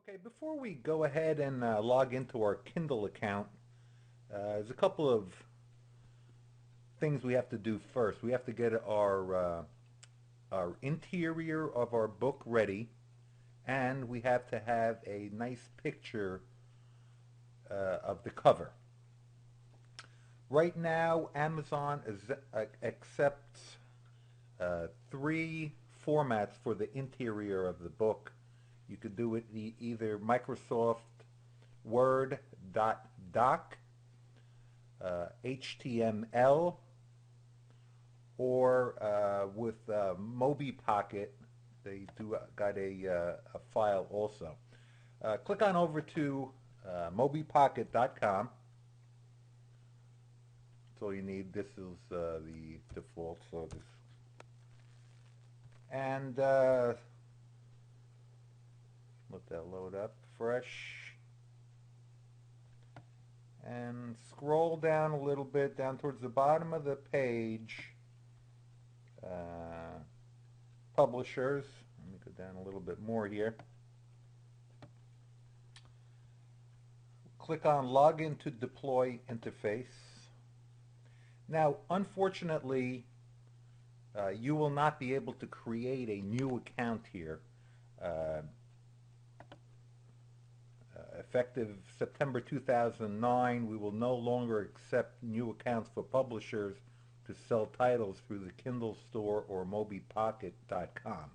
Okay, before we go ahead and log into our Kindle account, there's a couple of things we have to do first. We have to get our interior of our book ready, and we have to have a nice picture of the cover. Right now, Amazon accepts three formats for the interior of the book. You could do it either Microsoft Word doc, HTML, or with Mobi Pocket. They got a file also. Click on over to mobipocket.com. That's all you need. This is the default. So this and let that load up fresh. And scroll down a little bit, down towards the bottom of the page. Publishers. Let me go down a little bit more here. Click on Login to Deploy Interface. Now, unfortunately, you will not be able to create a new account here. Effective September 2009, we will no longer accept new accounts for publishers to sell titles through the Kindle store or mobipocket.com.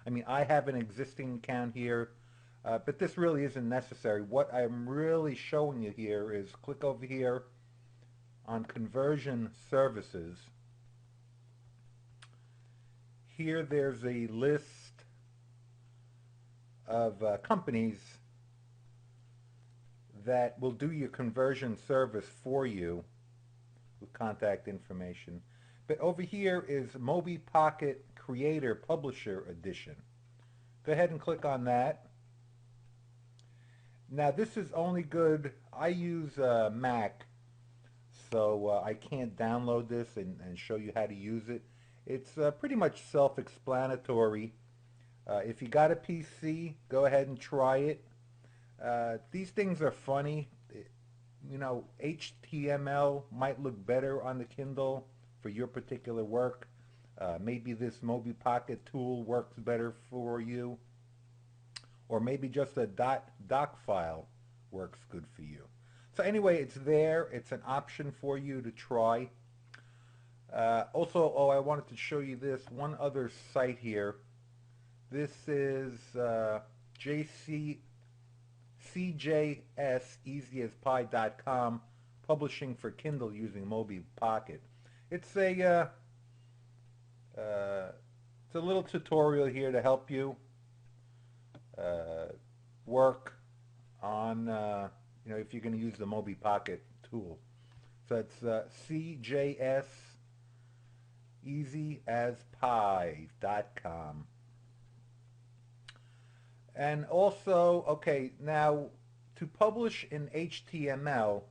I mean, I have an existing account here, but this really isn't necessary. What I'm really showing you here is click over here on Conversion Services. Here there's a list of companies that will do your conversion service for you with contact information. But over here is Mobi Pocket Creator Publisher Edition. Go ahead and click on that. Now this is only good, I use Mac, so I can't download this and show you how to use it. It's pretty much self-explanatory. If you got a PC, go ahead and try it. These things are funny. You know, HTML might look better on the Kindle for your particular work. Maybe this Mobi Pocket tool works better for you. Or maybe just a doc file works good for you. So anyway, it's there. It's an option for you to try. Also, I wanted to show you this one other site here. This is CJS publishing for Kindle using Mobi Pocket. It's a little tutorial here to help you work on if you're going to use the Mobi Pocket tool. So it's CJSEasyAsPie.com. And also, okay, now to publish in HTML,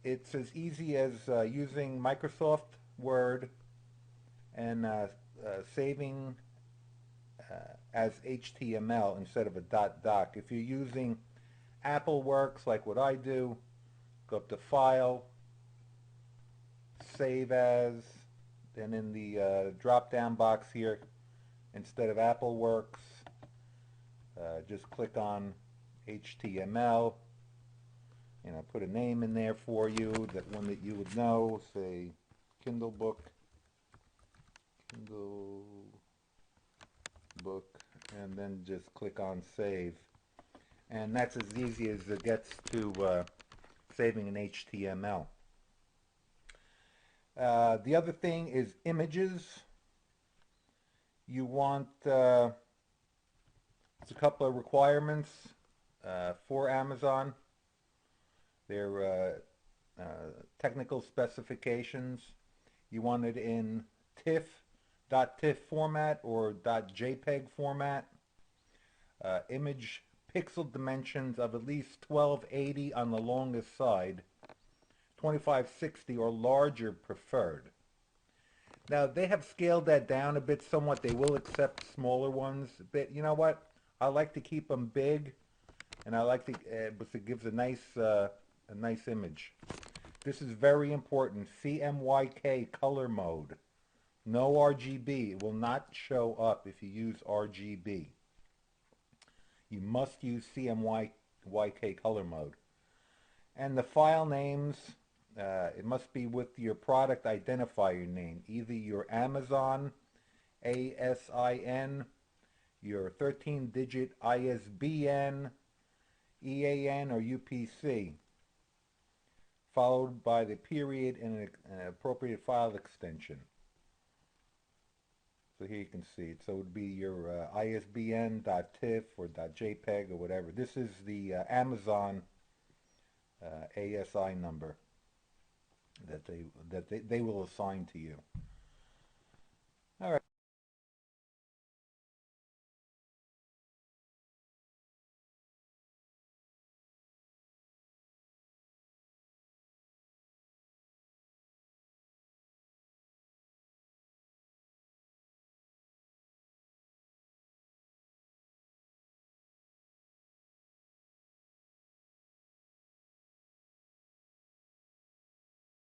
it's as easy as using Microsoft Word and saving as HTML instead of a .doc. If you're using Apple Works like what I do, go up to File, Save As, and in the drop-down box here, instead of Apple Works, just click on HTML. Put a name in there for you, that one that you would know, say Kindle book, and then just click on Save. And that's as easy as it gets to saving in HTML. The other thing is images. You want, there's a couple of requirements for Amazon. They're technical specifications. You want it in .tiff format or .jpeg format. Image pixel dimensions of at least 1280 on the longest side, 2560 or larger preferred. Now, they have scaled that down a bit somewhat. They will accept smaller ones a bit. You know what? I like to keep them big, and I like to, because it gives a nice image. This is very important. CMYK color mode. No RGB. It will not show up if you use RGB. You must use CMYK color mode. And the file names, it must be with your product identifier name, either your Amazon ASIN, your 13-digit ISBN, EAN, or UPC, followed by the period and an appropriate file extension. So here you can see it. So it would be your ISBN.TIFF or .jpeg or whatever. This is the Amazon ASI number that they will assign to you. All right.